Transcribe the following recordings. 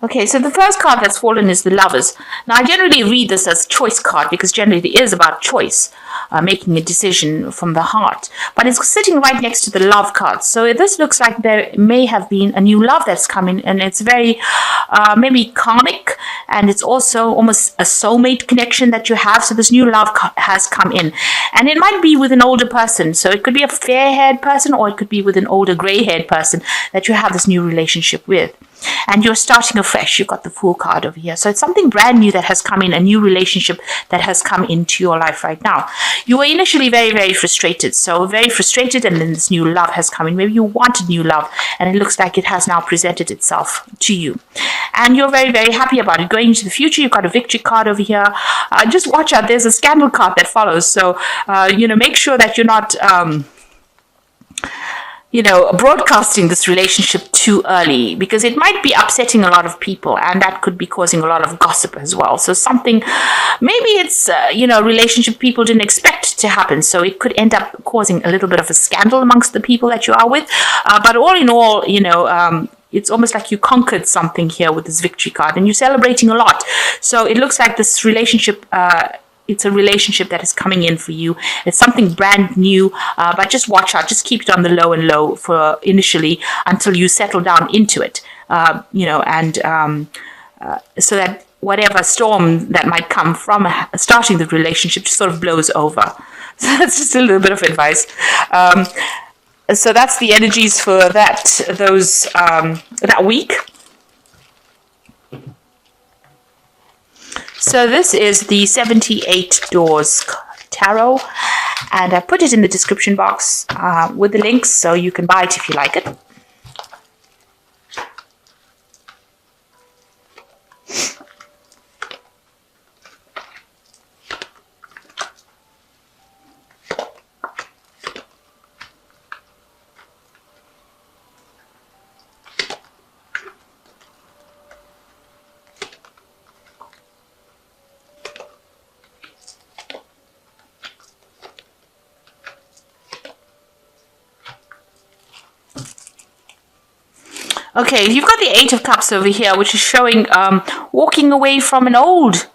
Okay, so the first card that's fallen is the Lovers. Now, I generally read this as a choice card because generally it is about choice, making a decision from the heart. But it's sitting right next to the Love card. So this looks like there may have been a new love that's coming, and it's very maybe karmic, and it's also almost a soulmate connection that you have. So this new love has come in, and it might be with an older person. So it could be a fair-haired person, or it could be with an older gray-haired person that you have this new relationship with. And you're starting afresh. You've got the Fool card over here. So it's something brand new that has come in, a new relationship that has come into your life right now. You were initially very, very frustrated. So very frustrated, and then this new love has come in. Maybe you wanted new love, and it looks like it has now presented itself to you. And you're very, very happy about it. Going into the future, you've got a Victory card over here. Just watch out. There's a Scandal card that follows. So, make sure that you're not... broadcasting this relationship too early, because it might be upsetting a lot of people, and that could be causing a lot of gossip as well. So something, maybe it's, a relationship people didn't expect to happen. So it could end up causing a little bit of a scandal amongst the people that you are with. But all in all, it's almost like you conquered something here with this Victory card, and you're celebrating a lot. So it looks like this relationship, it's a relationship that is coming in for you. It's something brand new, but just watch out. Just keep it on the low and low for initially until you settle down into it, so that whatever storm that might come from starting the relationship just sort of blows over. So that's just a little bit of advice. So that's the energies for that week. So this is the 78 Doors Tarot, and I put it in the description box with the links, so you can buy it if you like it. Okay, you've got the Eight of Cups over here, which is showing walking away from an old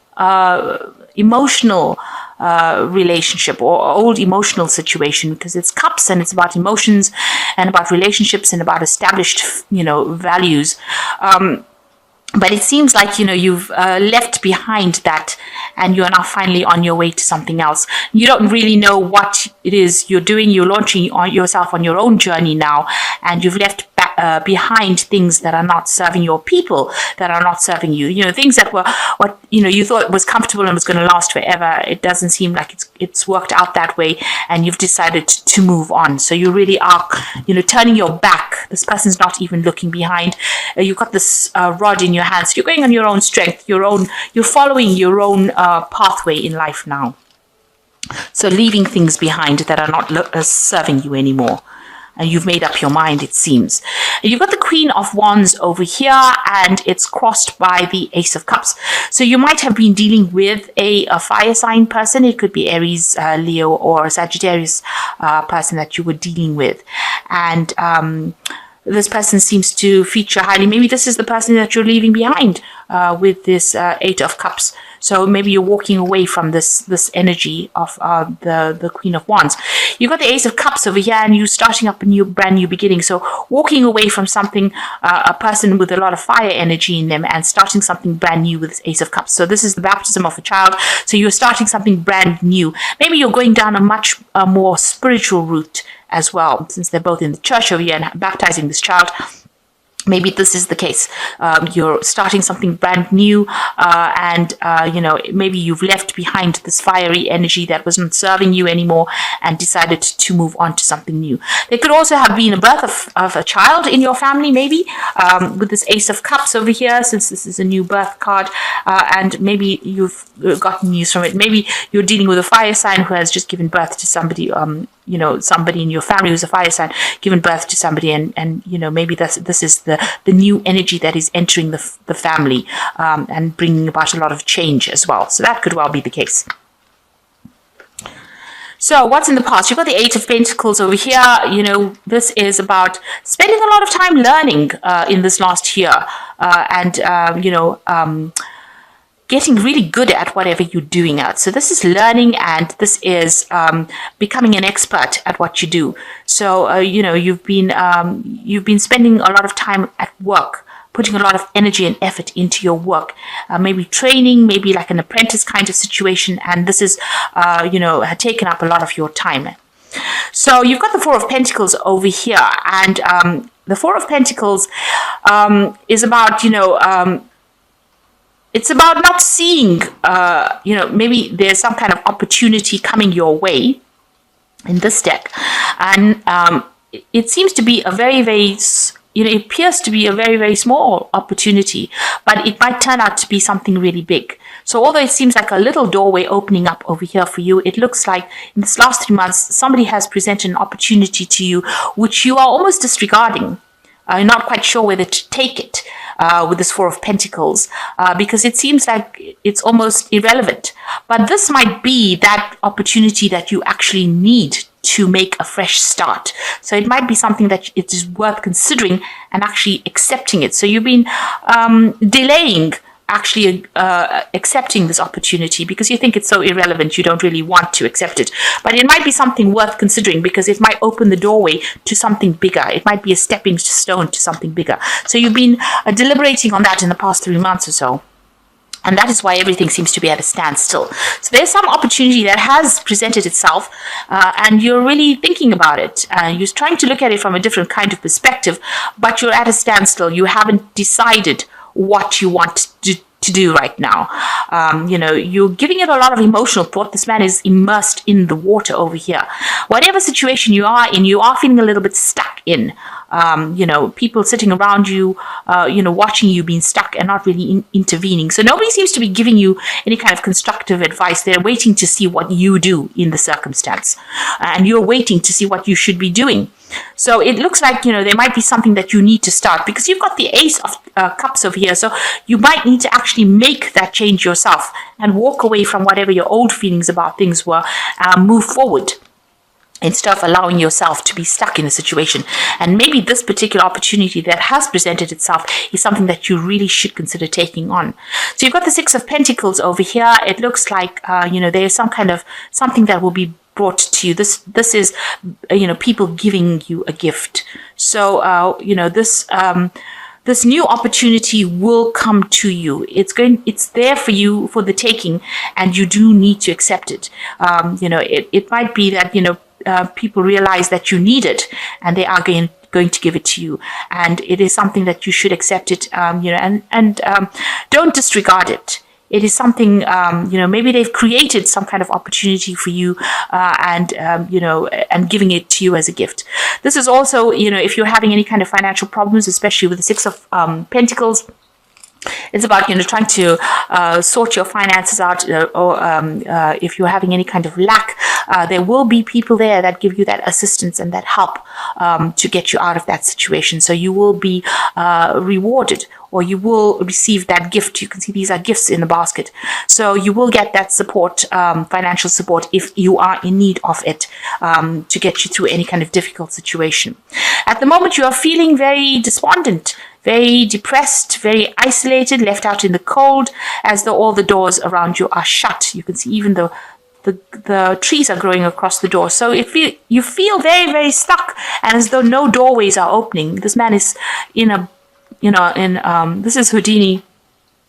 emotional relationship or old emotional situation, because it's cups and it's about emotions and about relationships and about established, values. But it seems like, you've left behind that, and you're now finally on your way to something else. You don't really know what it is you're doing. You're launching yourself on your own journey now, and you've left behind things that are not serving your people, that are not serving you. Things that were what you thought was comfortable and was going to last forever. It doesn't seem like it's worked out that way, and you've decided to move on. So you really are, turning your back. This person's not even looking behind. You've got this rod in your hands. You're going on your own strength, you're following your own pathway in life now. So leaving things behind that are not serving you anymore. And you've made up your mind, it seems. You've got the Queen of Wands over here, and it's crossed by the Ace of Cups. So you might have been dealing with a fire sign person. It could be Aries, Leo, or Sagittarius person that you were dealing with. And this person seems to feature highly. Maybe this is the person that you're leaving behind with this Eight of Cups. So maybe you're walking away from this energy of the Queen of Wands. You've got the Ace of Cups over here, and you're starting up a brand new beginning. So walking away from something, a person with a lot of fire energy in them, and starting something brand new with this Ace of Cups. So this is the baptism of a child. So you're starting something brand new. Maybe you're going down a much more spiritual route as well, since they're both in the church over here and baptizing this child. Maybe this is the case. You're starting something brand new, and maybe you've left behind this fiery energy that wasn't serving you anymore and decided to move on to something new. There could also have been a birth of a child in your family, maybe, with this Ace of Cups over here, since this is a new birth card, and maybe you've gotten news from it. Maybe you're dealing with a fire sign who has just given birth to somebody, somebody in your family who's a fire sign, given birth to somebody, and maybe this is the new energy that is entering the family, and bringing about a lot of change as well. So that could well be the case. So what's in the past? You've got the Eight of Pentacles over here. This is about spending a lot of time learning in this last year, and getting really good at whatever you're doing at. So this is learning, and this is becoming an expert at what you do. So you've been spending a lot of time at work, putting a lot of energy and effort into your work, maybe training, maybe like an apprentice kind of situation, and this is taken up a lot of your time. So you've got the Four of Pentacles over here, and the Four of Pentacles is about it's about not seeing maybe there's some kind of opportunity coming your way in this deck, and it seems to be a very, very it appears to be a very, very small opportunity, but it might turn out to be something really big. So although it seems like a little doorway opening up over here for you, it looks like in this last 3 months, somebody has presented an opportunity to you, which you are almost disregarding. You're not quite sure whether to take it with this Four of Pentacles, because it seems like it's almost irrelevant. But this might be that opportunity that you actually need to make a fresh start. So it might be something that it is worth considering and actually accepting it. So you've been delaying actually accepting this opportunity because you think it's so irrelevant, you don't really want to accept it. But it might be something worth considering because it might open the doorway to something bigger. It might be a stepping stone to something bigger. So you've been deliberating on that in the past 3 months or so. And that is why everything seems to be at a standstill. So there's some opportunity that has presented itself, and you're really thinking about it. You're trying to look at it from a different kind of perspective, but you're at a standstill. You haven't decided what you want to do right now. You're giving it a lot of emotional thought. This man is immersed in the water over here. Whatever situation you are in, you are feeling a little bit stuck in. People sitting around you, watching you being stuck and not really intervening. So nobody seems to be giving you any kind of constructive advice. They're waiting to see what you do in the circumstance. And you're waiting to see what you should be doing. So it looks like, there might be something that you need to start because you've got the Ace of Cups over here. So you might need to actually make that change yourself and walk away from whatever your old feelings about things were, move forward, instead of allowing yourself to be stuck in a situation. And maybe this particular opportunity that has presented itself is something that you really should consider taking on. So you've got the Six of Pentacles over here. It looks like, there's some kind of something that will be brought to you. This is, people giving you a gift. So, this new opportunity will come to you. It's there for you for the taking, and you do need to accept it. It might be that, people realize that you need it and they are going to give it to you. And it is something that you should accept it, and don't disregard it. It is something, maybe they've created some kind of opportunity for you, and giving it to you as a gift. This is also, if you're having any kind of financial problems, especially with the Six of Pentacles, it's about trying to sort your finances out, or if you're having any kind of lack, there will be people there that give you that assistance and that help to get you out of that situation. So you will be rewarded, or you will receive that gift. You can see these are gifts in the basket. So you will get that support, financial support, if you are in need of it, to get you through any kind of difficult situation. At the moment, you are feeling very despondent, very depressed, very isolated, left out in the cold, as though all the doors around you are shut. You can see even the trees are growing across the door. So if you feel very, very stuck, and as though no doorways are opening. This man is this is Houdini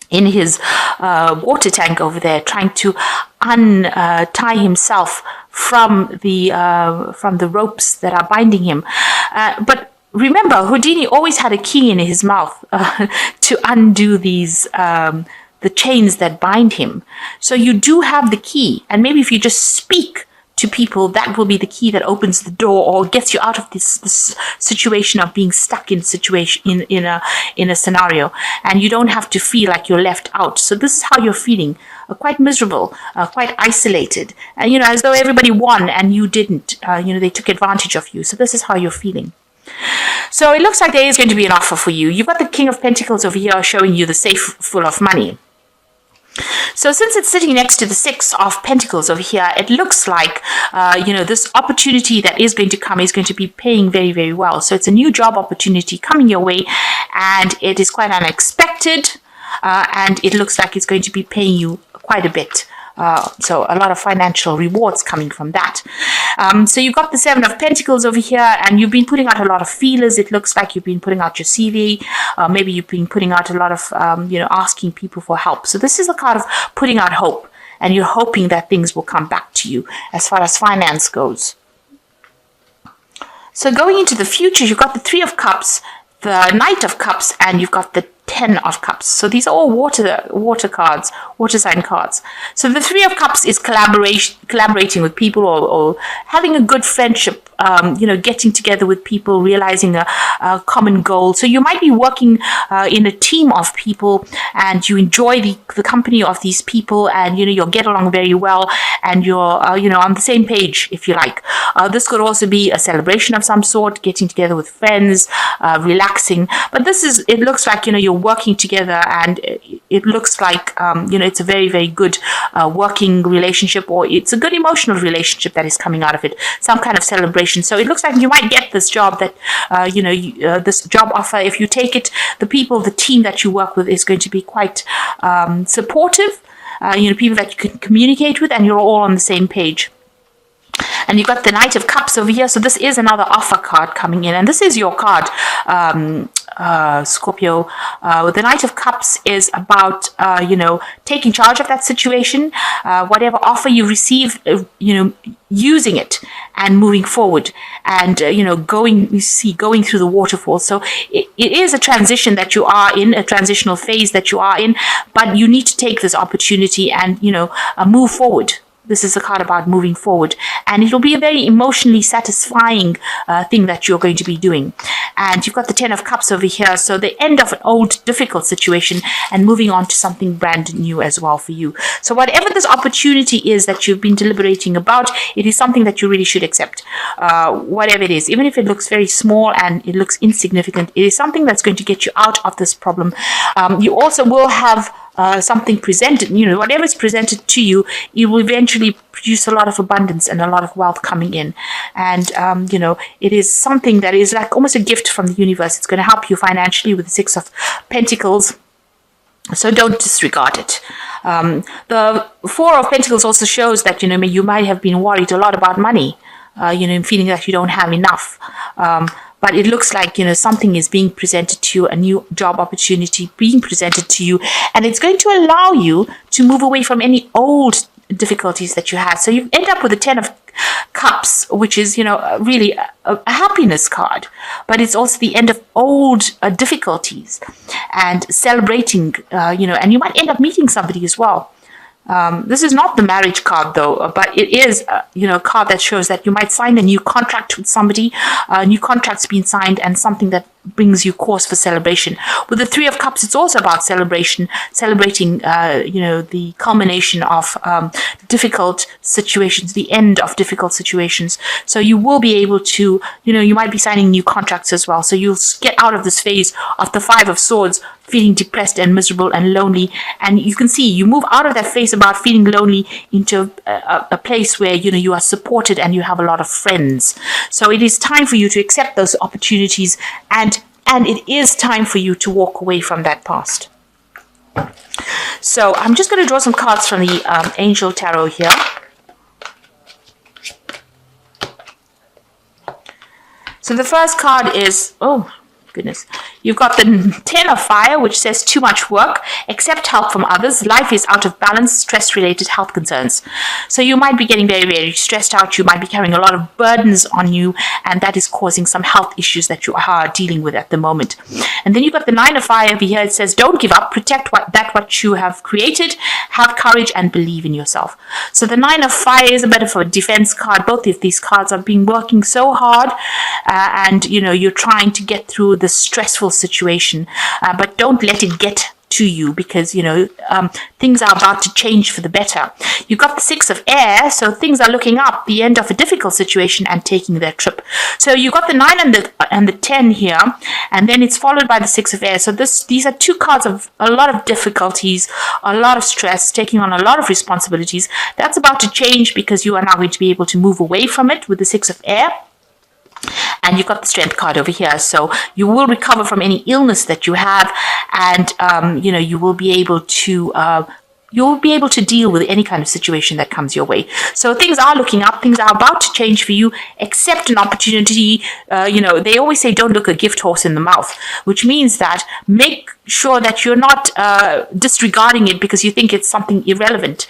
in his water tank over there, trying to untie himself from the ropes that are binding him. But remember, Houdini always had a key in his mouth to undo these the chains that bind him. So you do have the key, and maybe if you just speak to people, that will be the key that opens the door or gets you out of this situation of being stuck in a scenario, and you don't have to feel like you're left out. So this is how you're feeling, quite miserable, quite isolated, and as though everybody won and you didn't. They took advantage of you. So this is how you're feeling. So it looks like there is going to be an offer for you. You've got the King of Pentacles over here showing you the safe full of money. So since it's sitting next to the Six of Pentacles over here, it looks like, this opportunity that is going to come is going to be paying very, very well. So it's a new job opportunity coming your way, and it is quite unexpected, and it looks like it's going to be paying you quite a bit. So a lot of financial rewards coming from that. So you've got the Seven of Pentacles over here, and you've been putting out a lot of feelers. It looks like you've been putting out your CV. Maybe you've been putting out a lot of, asking people for help. So this is a card of putting out hope, and you're hoping that things will come back to you as far as finance goes. So going into the future, you've got the Three of Cups, the Knight of Cups, and you've got the Ten of Cups. So these are all water cards, water sign cards. So the Three of Cups is collaborating with people, or having a good friendship, getting together with people, realizing a common goal. So you might be working in a team of people, and you enjoy the company of these people, and you'll get along very well, and you're on the same page, if you like. This could also be a celebration of some sort, getting together with friends, relaxing. But it looks like you're working together, and it looks like it's a very, very good working relationship, or it's a good emotional relationship that is coming out of it, some kind of celebration. So it looks like you might get this job that this job offer. If you take it, the team that you work with is going to be quite supportive, people that you can communicate with, and you're all on the same page. And you've got the Knight of Cups over here. So this is another offer card coming in, and this is your card, Scorpio. The Knight of Cups is about taking charge of that situation, whatever offer you receive, using it and moving forward, and going through the waterfall. So it is a transition that you are in, a transitional phase that you are in, but you need to take this opportunity and move forward. This is a card about moving forward, and it will be a very emotionally satisfying thing that you're going to be doing. And you've got the Ten of Cups over here, so the end of an old, difficult situation and moving on to something brand new as well for you. So whatever this opportunity is that you've been deliberating about, it is something that you really should accept. Whatever it is, even if it looks very small and it looks insignificant, it is something that's going to get you out of this problem. You also will have something presented, whatever is presented to you, it will eventually produce a lot of abundance and a lot of wealth coming in. And, it is something that is like almost a gift from the universe. It's going to help you financially with the Six of Pentacles. So don't disregard it. The Four of Pentacles also shows that, you might have been worried a lot about money, feeling that you don't have enough. But it looks like, something is being presented to you, a new job opportunity being presented to you, and it's going to allow you to move away from any old difficulties that you had. So you end up with a Ten of Cups, which is, really a happiness card, but it's also the end of old difficulties and celebrating, and you might end up meeting somebody as well. This is not the marriage card though, but it is, a card that shows that you might sign a new contract with somebody, a new contract's been signed, and something that brings you cause for celebration. With the Three of Cups, it's also about celebrating, the culmination of difficult situations, the end of difficult situations. So you will be able to, you might be signing new contracts as well. So you'll get out of this phase of the Five of Swords, feeling depressed and miserable and lonely. And you can see you move out of that phase about feeling lonely into a place where, you are supported and you have a lot of friends. So it is time for you to accept those opportunities, and it is time for you to walk away from that past. So I'm just going to draw some cards from the Angel Tarot here. So the first card is, oh goodness, you've got the Ten of Fire, which says too much work, accept help from others, life is out of balance, stress-related health concerns. So you might be getting very, very stressed out, you might be carrying a lot of burdens on you, and that is causing some health issues that you are dealing with at the moment. And then you've got the Nine of Fire over here. It says don't give up, protect what you have created, have courage and believe in yourself. So the Nine of Fire is a bit of a defense card. Both of these cards have been working so hard, and you're trying to get through the stressful situation, but don't let it get to you, because things are about to change for the better. You've got the Six of Air, so things are looking up, the end of a difficult situation and taking their trip. So you've got the 9 and the 10 here, and then it's followed by the Six of Air. So these are two cards of a lot of difficulties, a lot of stress, taking on a lot of responsibilities. That's about to change, because you are now going to be able to move away from it with the Six of Air. And you've got the Strength card over here. So you will recover from any illness that you have, and you will be able to deal with any kind of situation that comes your way. So things are looking up. Things are about to change for you. Accept an opportunity. They always say don't look a gift horse in the mouth, which means that make sure that you're not disregarding it because you think it's something irrelevant.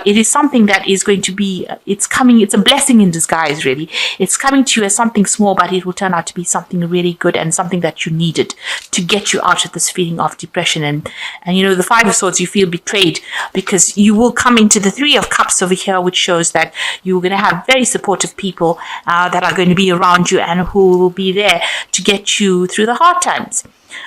It is something that is going to be, it's a blessing in disguise, really. It's coming to you as something small, but it will turn out to be something really good and something that you needed to get you out of this feeling of depression. And the Five of Swords, you feel betrayed, because you will come into the Three of Cups over here, which shows that you're going to have very supportive people that are going to be around you and who will be there to get you through the hard times.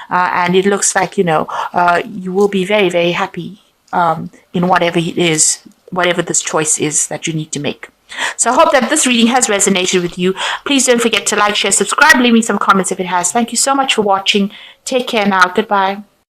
And it looks like, you will be very, very happy in whatever it is, whatever this choice is that you need to make. So I hope that this reading has resonated with you. Please don't forget to like, share, subscribe, leave me some comments if it has. Thank you so much for watching. Take care now. Goodbye.